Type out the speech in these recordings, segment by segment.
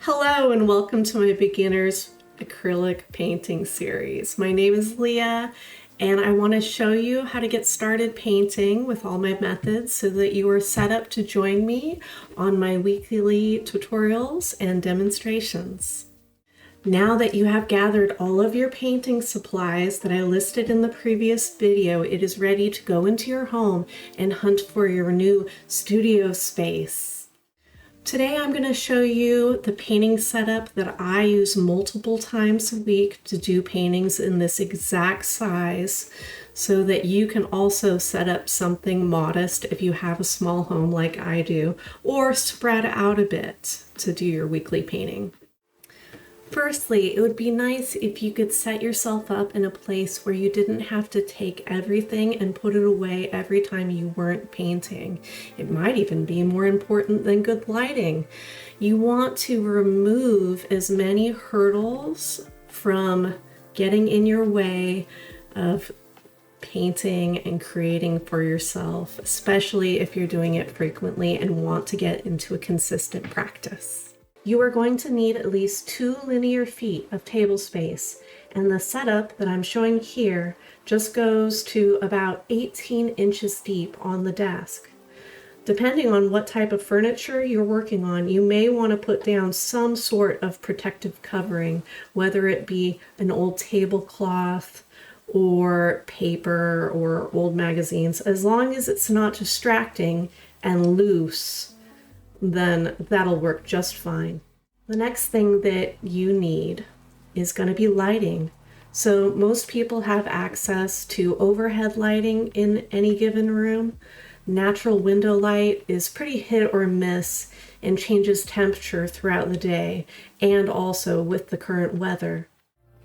Hello and welcome to my beginner's acrylic painting series. My name is Leah and I want to show you how to get started painting with all my methods so that you are set up to join me on my weekly tutorials and demonstrations. Now that you have gathered all of your painting supplies that I listed in the previous video, it is ready to go into your home and hunt for your new studio space. Today I'm going to show you the painting setup that I use multiple times a week to do paintings in this exact size so that you can also set up something modest if you have a small home like I do, or spread out a bit to do your weekly painting. Firstly, it would be nice if you could set yourself up in a place where you didn't have to take everything and put it away every time you weren't painting. It might even be more important than good lighting. You want to remove as many hurdles from getting in your way of painting and creating for yourself, especially if you're doing it frequently and want to get into a consistent practice. You are going to need at least 2 linear feet of table space, and the setup that I'm showing here just goes to about 18 inches deep on the desk. Depending on what type of furniture you're working on, you may want to put down some sort of protective covering, whether it be an old tablecloth or paper or old magazines. As long as it's not distracting and loose, then that'll work just fine. The next thing that you need is going to be lighting. So most people have access to overhead lighting in any given room. Natural window light is pretty hit or miss and changes temperature throughout the day and also with the current weather.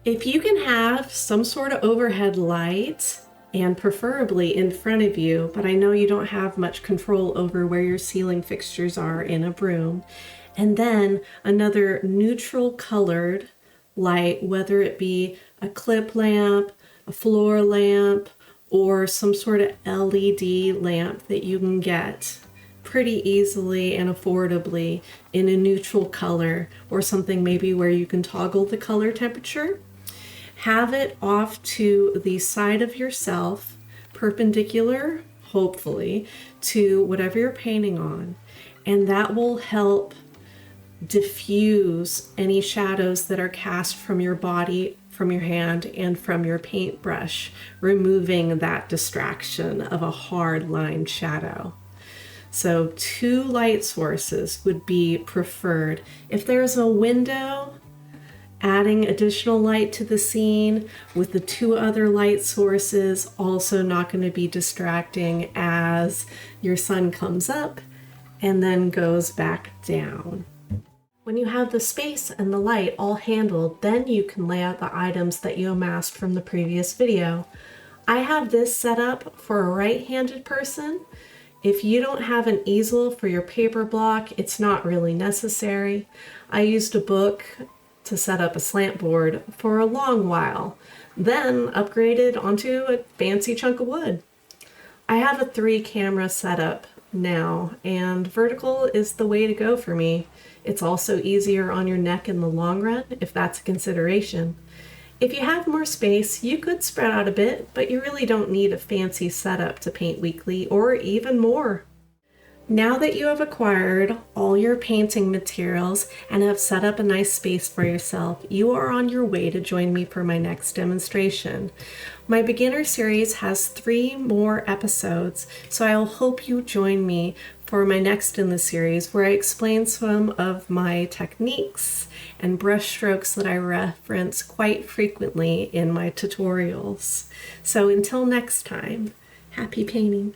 If you can have some sort of overhead light, and preferably in front of you, but I know you don't have much control over where your ceiling fixtures are in a room. And then another neutral colored light, whether it be a clip lamp, a floor lamp, or some sort of LED lamp that you can get pretty easily and affordably in a neutral color, or something maybe where you can toggle the color temperature. Have it off to the side of yourself, perpendicular, hopefully, to whatever you're painting on. And that will help diffuse any shadows that are cast from your body, from your hand, and from your paintbrush, removing that distraction of a hard line shadow. So 2 light sources would be preferred. If there's a window, adding additional light to the scene with the 2 other light sources also not going to be distracting as your sun comes up and then goes back down. When you have the space and the light all handled, then you can lay out the items that you amassed from the previous video. I have this set up for a right-handed person. If you don't have an easel for your paper block, it's not really necessary. I used a book to set up a slant board for a long while, then upgraded onto a fancy chunk of wood. I have a 3 camera setup now, and vertical is the way to go for me. It's also easier on your neck in the long run if that's a consideration. If you have more space, you could spread out a bit, but you really don't need a fancy setup to paint weekly or even more. Now that you have acquired all your painting materials and have set up a nice space for yourself, you are on your way to join me for my next demonstration. My beginner series has 3 more episodes, so I hope you join me for my next in the series where I explain some of my techniques and brush strokes that I reference quite frequently in my tutorials. So until next time, happy painting.